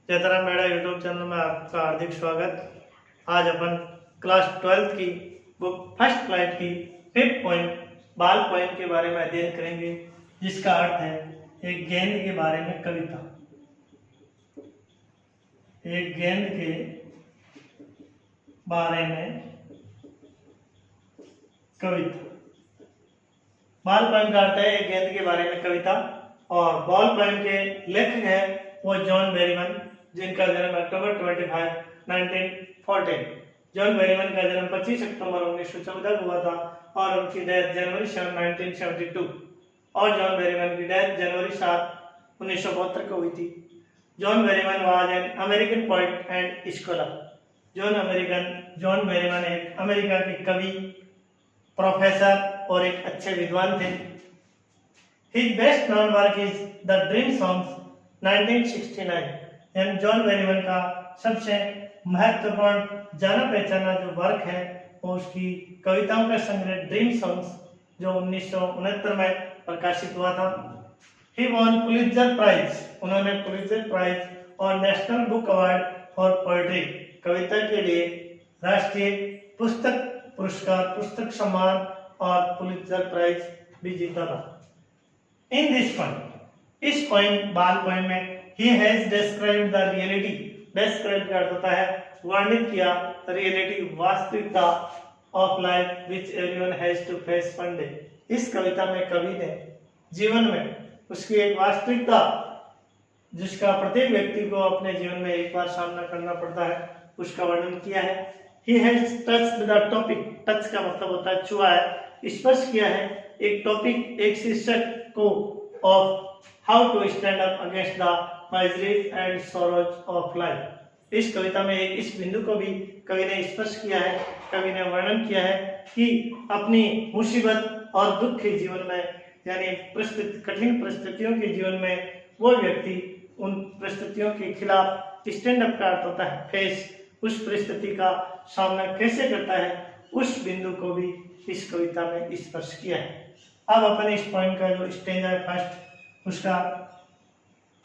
जयतराम मेरा YouTube channel में आपका हार्दिक स्वागत। आज अपन क्लास 12 की बुक फर्स्ट फ्लाइट की 5th पॉइंट बाल पोएम के बारे में अध्ययन करेंगे, जिसका अर्थ है एक गेंद के बारे में कविता। एक गेंद के बारे में कविता। बाल पोएम का अर्थ है एक गेंद के बारे में कविता, और बॉल पोएम के लेखक है वो जॉन बेरीमन, जिनका जन्म अक्टूबर 25, 1914। जॉन बेरीमन का जन्म 25 अक्टूबर 1914 को हुआ था और उनकी डेथ जनवरी 7, 1972। और जॉन बेरीमन की डेथ जनवरी 7, 1972 को हुई थी। John Berryman was an American poet and scholar. John Berryman एक अमेरिका के कवि, प्रोफेसर और एक अच्छे विद्वान थे। His best known work is The Dream Songs 1969। John बेरीमन का सबसे महत्वपूर्ण जाना पहचाना जो वर्क है वो उसकी कविताओं का संग्रह ड्रीम सॉन्ग्स, जो 1969 में प्रकाशित हुआ था। He won Pulitzer Prize. उन्होंने पुलित्जर प्राइज और National Book Award for poetry कविता के लिए राष्ट्रीय पुस्तक पुरस्कार, पुस्तक सम्मान और पुलित्जर प्राइज भी जीता था। In this poem, इस पोएम बाल पोएम में he has described the reality। describe का अर्थ होता है वर्णित किया, reality वास्तविकता of life which everyone has to face one day। इस कविता में कवि ने जीवन में उसकी एक वास्तविकता, जिसका प्रत्येक व्यक्ति को अपने जीवन में एक बार सामना करना पड़ता है, उसका वर्णन किया है। He has touched the topic। Touch का मतलब होता है छुआ है, स्पर्श किया है एक टॉपिक, एक शीर्षक को of how to stand up against the miseries and sorrows of life। इस कविता में इस बिंदु को भी कवि ने स्पर्श किया है। कवि ने वर्णन किया है कि अपनी मुसीबत और दुख के जीवन में, यानी कठिन परिस्थितियों के जीवन में वो व्यक्ति उन परिस्थितियों के खिलाफ स्टैंड अप का अर्थ होता है फेस, उस परिस्थिति का सामना कैसे करता है, उस बिंदु को भी इस कविता में स्पर्श किया है। अब अपन इस पॉइंट का जो स्टेंजा है फर्स्ट, उसका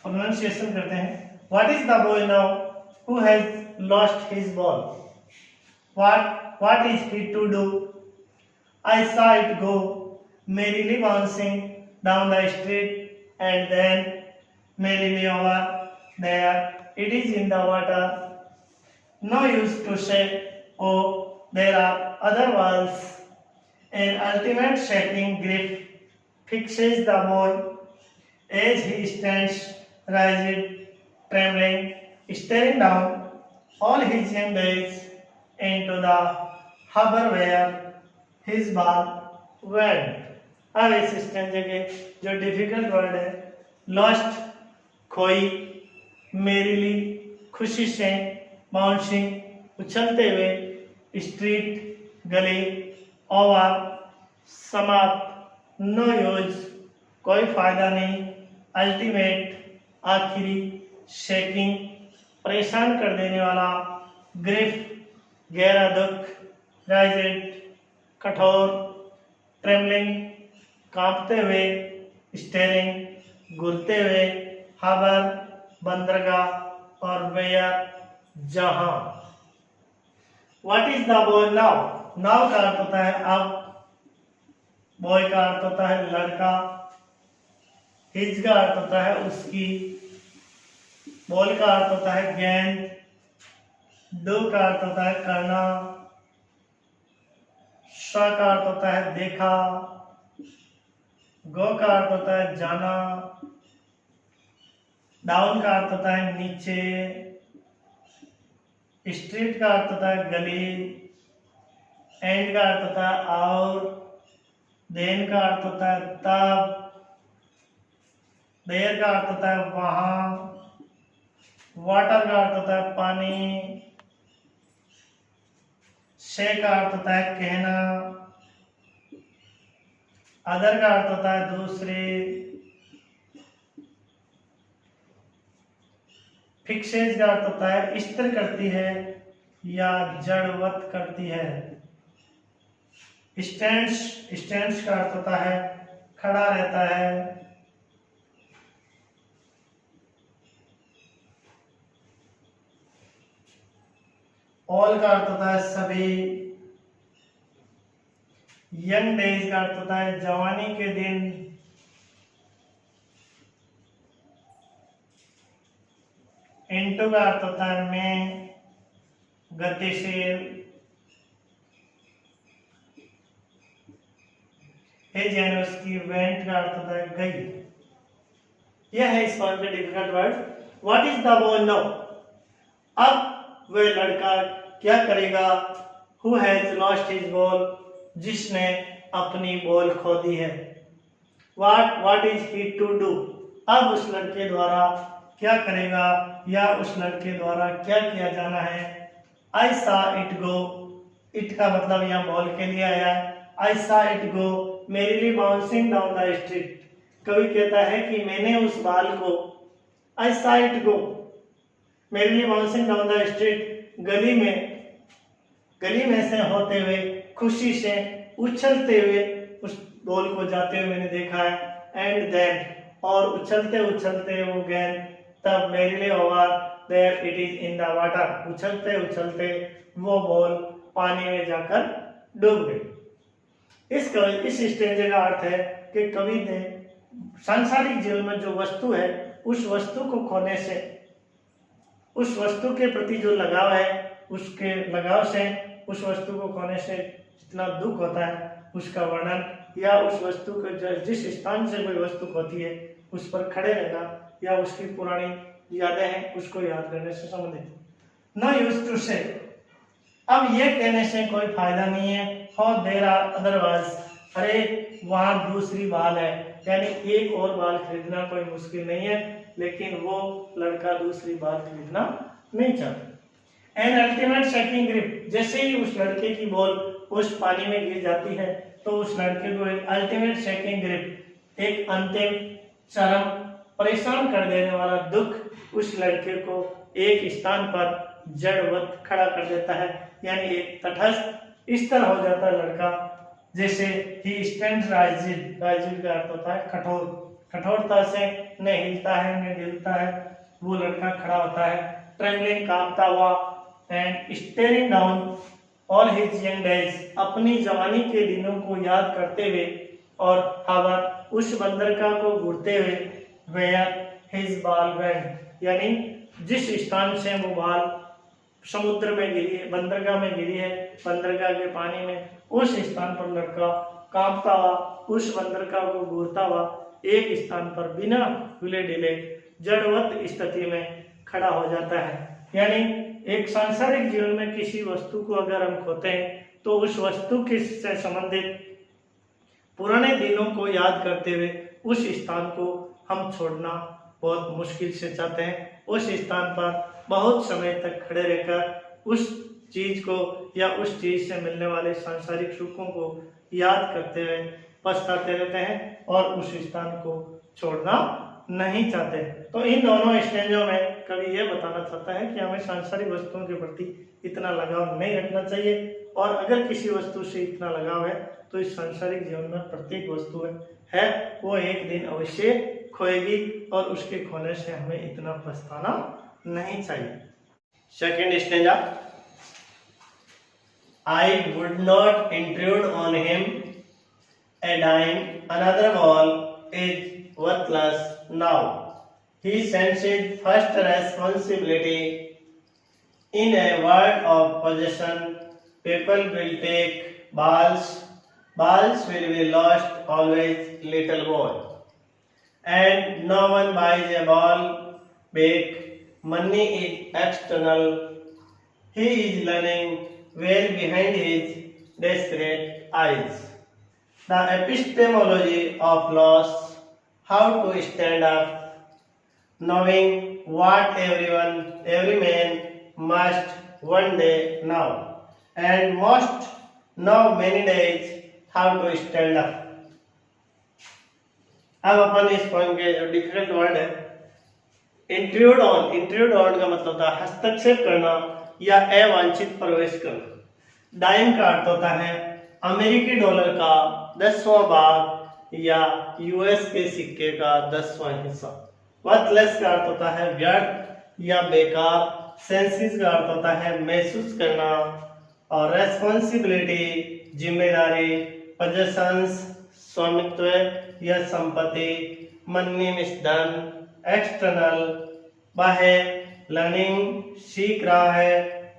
प्रोनाउंसिएशन करते हैं। What is the boy now who has lost his ball? What is he to do? I saw it go merrily bouncing down the street and then merrily over there it is in the water। No use to say, oh, there are other worlds। An ultimate shaking grief fixes the boy as he stands rigid, trembling, staring down all his young days into the harbor where his ball went। अब इस स्टेंजे के जो difficult word है, lost खोई, merrily खुशी से, bouncing उछलते हुए, street गली, ओवर समाप्त, नो यूज कोई फायदा नहीं, अल्टीमेट आखिरी, शेकिंग परेशान कर देने वाला, ग्रिफ गहरा दुख, राइजेड कठोर, ट्रेमलिंग कांपते हुए, स्टेरिंग घूरते हुए, हाबर बंदरगाह और वेयर जहां। What is the boy now? Now का अर्थ होता है अब, बॉय का अर्थ होता है लड़का, हिज का अर्थ होता है उसकी, बॉल का अर्थ होता है गेंद, डू का अर्थ होता है करना, श का अर्थ होता है देखा, गो का अर्थ होता है जाना, डाउन का अर्थ होता है नीचे, स्ट्रीट का अर्थ होता है गली, एंड का अर्थ होता है और, देन का अर्थ होता है तब, देयर का अर्थ होता है वहां, वाटर का अर्थ होता है पानी, से का अर्थ होता है कहना, अदर का अर्थ होता है दूसरे, फिक्सेज का अर्थ होता है स्थिर करती है या जड़वत करती है, स्टैंड्स का अर्थ होता है खड़ा रहता है, ऑल का अर्थ होता है सभी, यंग डेज का अर्थ होता है जवानी के दिन, इनटू का अर्थ होता है में, गतिशील, हिज यानी उसकी, वेंट का अर्थ होता है गई। यह है इस फॉर्म के difficult word. What is the boy now? अब वह लड़का क्या करेगा? Who has lost his ball, जिसने अपनी बॉल खो दी है। What is he to do? अब उस लड़के द्वारा क्या करेगा या उस लड़के द्वारा क्या किया जाना है। आई सा इट गो, इट का मतलब यहाँ बॉल के लिए आया है। आई सा it go merrily bouncing down the street. कवि कहता है कि मैंने उस बाल को, आई सा it go merrily bouncing down the street, गली में से होते हुए, खुशी से उछलते हुए उस बॉल को जाते हुए मैंने देखा है। एंड देन, और उछलते उछलते वो गेंद तब merrily over there it is in the water, उछलते उछलते वो बॉल पानी में जाकर डूब गई। इस स्टेंजे का अर्थ है कि कवि ने सांसारिक जीवन में जो वस्तु है उस वस्तु को खोने से, उस वस्तु के प्रति जो लगाव है, उसके लगाव से उस वस्तु को खोने से जितना दुख होता है उसका वर्णन, या उस वस्तु को जिस स्थान से कोई वस्तु होती है उस पर खड़े रहना या उसकी पुरानी यादें हैं उसको याद करने से संबंधित। न यूज टू से, अब ये कहने से कोई फायदा नहीं है। हाउ देयर आर अदरवाइज, अरे वहां दूसरी बाल है, यानी एक और बाल खरीदना कोई मुश्किल नहीं है, लेकिन वो लड़का दूसरी बाल खरीदना नहीं चाहता। एन अल्टीमेट शेकिंग ग्रिप, जैसे ही उस लड़के की बॉल उस पानी में गिर जाती है तो उस लड़के को एक अल्टीमेट शेकिंग ग्रिप, एक अंतिम चरम परेशान कर देने वाला दुख उस लड़के को एक स्थान पर जड़वत खड़ा कर देता है, यानी एक तटस्थ स्थिर हो जाता है लड़का। जैसे ही स्टैंड्स राइजिड, राइजिड का अर्थ होता है कठोर, कठोरता से न हिलता है न गिरता है, वो लड़का खड़ा होता है। ट्रेमलिंग, कांपता हुआ, and steering down all his young days, अपनी जवानी के दिनों को याद करते हुए, और हावर, उस बंदरगाह को घूरते हुए, वेयर हिज बॉल वेंट, यानी जिस स्थान से वो बाल समुद्र में गिरी है, बंदरगाह में गिरी है, बंदरगाह के पानी में, उस स्थान पर लड़का कांपता हुआ उस बंदरगाह को घूरता हुआ एक स्थान पर बिना हिले डिले जड़वत स्थिति में खड़ा हो जाता है। यानी एक सांसारिक जीवन में किसी वस्तु को अगर हम खोते हैं तो उस वस्तु के से संबंधित पुराने दिनों को याद करते हुए उस स्थान को हम छोड़ना बहुत मुश्किल से चाहते हैं। उस स्थान पर बहुत समय तक खड़े रहकर उस चीज को या उस चीज से मिलने वाले सांसारिक सुखों को याद करते हुए पछताते रहते हैं और उस स्थान को छोड़ना नहीं चाहते। तो इन दोनों स्टेंजों में कवि यह बताना चाहता है कि हमें सांसारिक वस्तुओं के प्रति इतना लगाव नहीं रखना चाहिए, और अगर किसी वस्तु से इतना लगाव है तो इस सांसारिक जीवन में प्रत्येक वस्तु है वो एक दिन अवश्य खोएगी, और उसके खोने से हमें इतना पछताना नहीं चाहिए। Second stanza, I would not intrude on him a dime, another ball is worthless now. He sensed first responsibility. In a word of possession, people will take balls, balls will be lost always, little boy. And no one buys a ball back, money is external. He is learning well behind his desperate eyes. The epistemology of loss, how to stand up, knowing what every man must one day know, and must know many days how to stand up. अब अपन इस point के जो different word है, intrude on, intrude on का मतलब था हस्तक्षेप करना या अवांछित प्रवेश करना। डाइम का अर्थ होता है अमेरिकी डॉलर का 10वां भाग या यूएस के सिक्के का 10वां हिस्सा। वर्थलेस का अर्थ होता है व्यर्थ या बेकार, सेंसिस का अर्थ होता है महसूस करना, और रेस्पॉन्सिबिलिटी जिम्मेदारी, पोजेशंस स्वामित्व या संपत्ति, मनी मीन्स धन, एक्सटर्नल बाह्य, लर्निंग सीख रहा है,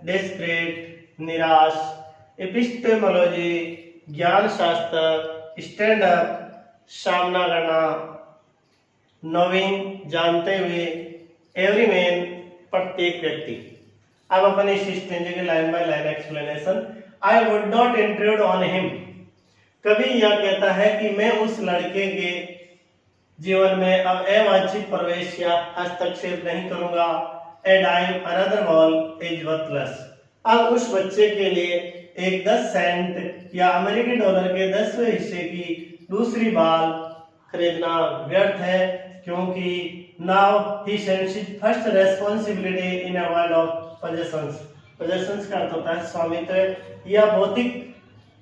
डेस्परेट निराश, एपिस्टेमोलॉजी ज्ञान शास्त्र, स्टैंड अप सामना करना, नोइंग जानते हुए, एवरी मैन प्रत्येक व्यक्ति। अब अपन इस स्टेंज के line by line explanation. I would not intrude on him, कभी यह कहता है कि मैं उस लड़के के जीवन में अब अवांछित प्रवेश या हस्तक्षेप नहीं करूंगा। A dime another ball is worthless, अब उस बच्चे के लिए एक 10 सेंट या अमेरिकी डॉलर के 10वें हिस्से की दूसरी बाल खरीदना व्यर्थ है, क्योंकि now he senses first responsibility in a world of possessions. Possessions का अर्थ होता है स्वामित्व या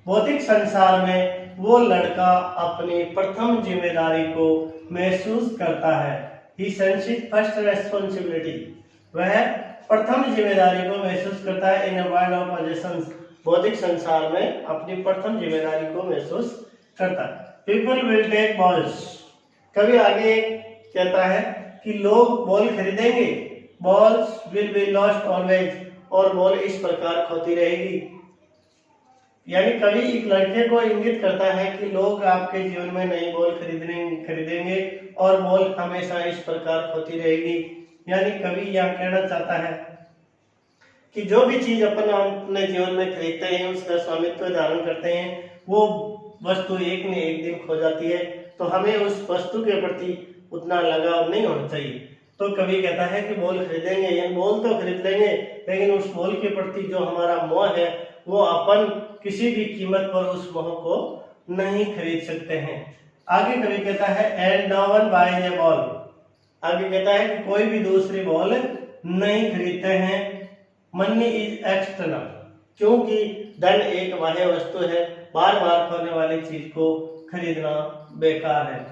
भौतिक संसार में वो लड़का अपनी प्रथम जिम्मेदारी को महसूस करता है। ही सेंसेस फर्स्ट रेस्पॉन्सिबिलिटी, वह प्रथम जिम्मेदारी को महसूस करता है इन अ वर्ल्ड ऑफ पोजेशंस, भौतिक संसार में अपनी प्रथम जिम्मेदारी को महसूस करता है। पीपल विल टेक बॉल्स, कभी आगे कहता है कि लोग बॉल खरीदेंगे। Balls will be lost always, और बॉल इस प्रकार खोती रहेगी। यानी कवि एक लड़के को इंगित करता है कि लोग आपके जीवन में नई बॉल खरीदेंगे और बॉल हमेशा इस प्रकार खोती रहेगी। यानी कवि यह कहना चाहता है कि जो भी चीज अपन अपने जीवन में खरीदते हैं, उसका स्वामित्व धारण करते हैं, वो वस्तु एक न एक दिन खो जाती है, तो हमें उस वस्तु के प्रति उतना लगाव नहीं होना चाहिए। तो कवि कहता है कि बॉल खरीदेंगे, यानी बॉल तो खरीद लेंगे, लेकिन उस बॉल के प्रति जो हमारा मोह है वो अपन किसी भी कीमत पर उस मोह को नहीं खरीद सकते हैं। आगे कवि कहता है and no one buy a ball, आगे कहता है कि कोई भी दूसरी बॉल नहीं खरीदते हैं। मनी इज एक्सटर्नल, क्योंकि धन एक बाह्य वस्तु है, बार बार खोने वाली चीज को खरीदना बेकार है।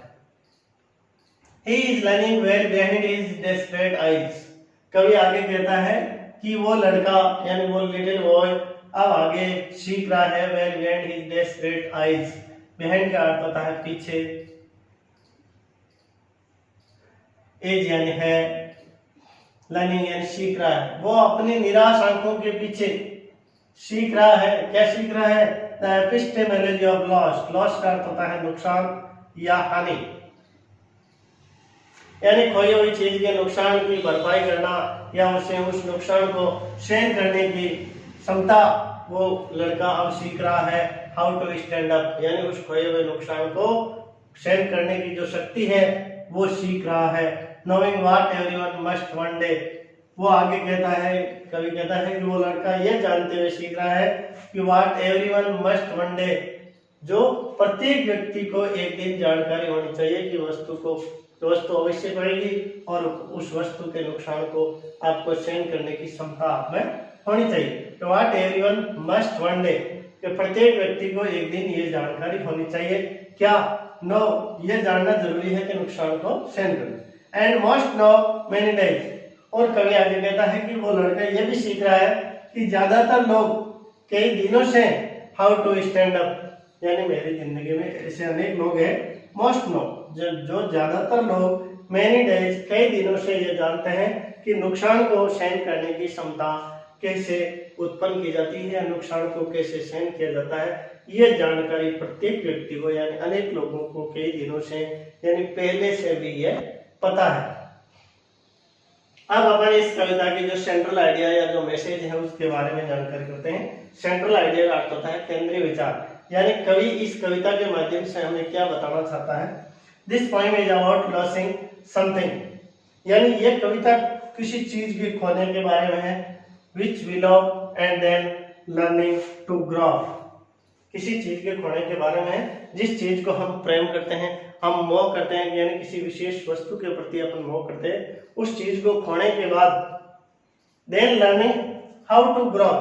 He is learning well behind his desperate eyes, कवि आगे कहता है कि वो लड़का यानी वो लिटिल बॉय अब आगे सीख रहा है well behind his desperate eyes, behind का अर्थ होता है पीछे, एज यानी है, लर्निंग यानी सीख रहा है, वो अपनी निराश आंखों के पीछे सीख रहा है। क्या सीख रहा है? The epistemology of loss, loss का अर्थ होता है नुकसान या हानि, यानी खोई हुई चीज के नुकसान की भरपाई करना या उसे उस नुकसान को सहन करने की क्षमता वो लड़का अब सीख रहा है। हाउ टू स्टैंड अप, यानी उस खोए हुए नुकसान को सहन करने की जो शक्ति है वो सीख रहा है। Knowing what everyone must one day, वो आगे कहता है, कवि कहता है कि वो लड़का यह जानते हुए सीख रहा है कि what everyone must one day, जो प्रत्येक व्यक्ति को एक दिन जानकारी होनी चाहिए कि वस्तु अवश्य पड़ेगी और उस वस्तु के नुकसान को आपको सहन करने की क्षमता आप में होनी चाहिए। तो what everyone must one day, कि प्रत्येक व्यक्ति को एक दिन ये जानकारी होनी चाहिए। क्या? नो, ये जानना जरूरी है कि नुकसान को सहन करना। And must know many days, और कवि आगे कहता है कि वो लड़का ये भी सीख रहा है कि ज्यादातर लोग कई दिनों से हाउ टू स्टैंड अप, यानी मेरी जिंदगी में ऐसे अनेक लोग हैं, मोस्ट नो, जो ज्यादातर लोग मैनी डेज कई दिनों से ये जानते हैं कि नुकसान को सहन करने की क्षमता कैसे उत्पन्न की जाती है या नुकसान को कैसे सहन किया जाता है। ये जानकारी प्रत्येक व्यक्ति को यानी अनेक लोगों को कई दिनों से यानी पहले से भी ये पता है। अब अपन इस कविता की जो सेंट्रल आइडिया या जो मैसेज है उसके बारे में जानकारी करते हैं। सेंट्रल आइडिया का अर्थ होता है केंद्रीय विचार, यानी कवि इस कविता के माध्यम से हमें क्या बताना चाहता है। This poem is about losing something, यानी ये कविता किसी चीज के खोने के बारे में है। Which we love and then learning to grow, किसी चीज के खोने के बारे में है जिस चीज को हम प्रेम करते हैं, हम मोह करते हैं, यानी किसी विशेष वस्तु के प्रति अपन मोह करते हैं, उस चीज को खोने के बाद then learning how to grow,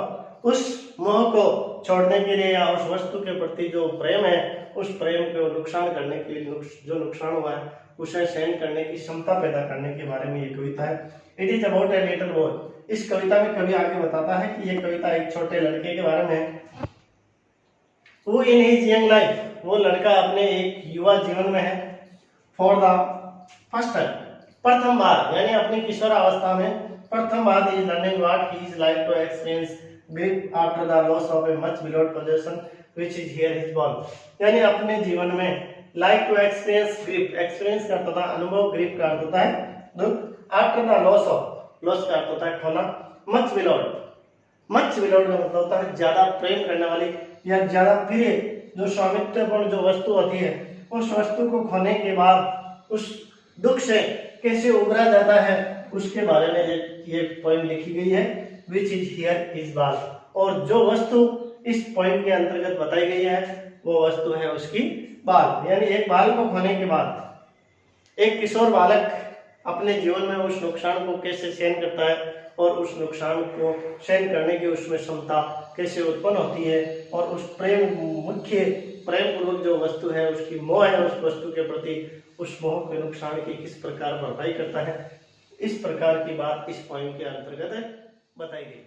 उस मोह को छोड़ने के लिए या उस वस्तु के प्रति जो प्रेम है उस प्रेम को नुकसान करने के लिए जो नुकसान हुआ है उसे सहन करने की क्षमता पैदा करने के बारे में ये कविता है। It is about a little boy, इस कविता में कवि आगे बताता है कि ये कविता एक छोटे लड़के के बारे में है। वो इन हिज यंग लाइफ, वो लड़का अपने एक युवा जीवन में है। फॉर द फर्स्ट टाइम, प्रथम बार, यानी अपनी किशोरावस्था में प्रथम बार is learning what he is like to experience grief after the loss of a much beloved possession which is here his born. यानी अपने जीवन में like to experience grief, experience करता था अनुभव, ग्रीफ का अर्थ होता है दुख, after the loss of, loss का अर्थ होता है खोना, मच बिलोव्ड, मच बिलोव्ड का मतलब होता है ज्यादा प्रेम करने वाली या ज्यादा प्रिय, जो स्वामित्वपूर्ण जो वस्तु होती है, उस वस्तु को खोने के बाद उस दुख से कैसे उबरा जाता है उसके बारे में ये पोएम लिखी गई है, विच इज हियर हिज बाल। और जो वस्तु इस पोएम के अंतर्गत बताई गई है वो वस्तु है उसकी बाल। यानी एक बाल को खोने के बाद एक किशोर बालक अपने जीवन में उस नुकसान को कैसे सहन करता है और उस नुकसान को सहन करने की उसमें क्षमता कैसे उत्पन्न होती है, और उस प्रेम, मुख्य प्रेम पूर्वक जो वस्तु है उसकी मोह है उस वस्तु के प्रति, उस मोह के नुकसान की किस प्रकार भरपाई करता है, इस प्रकार की बात इस पोएम के अंतर्गत बताई गई।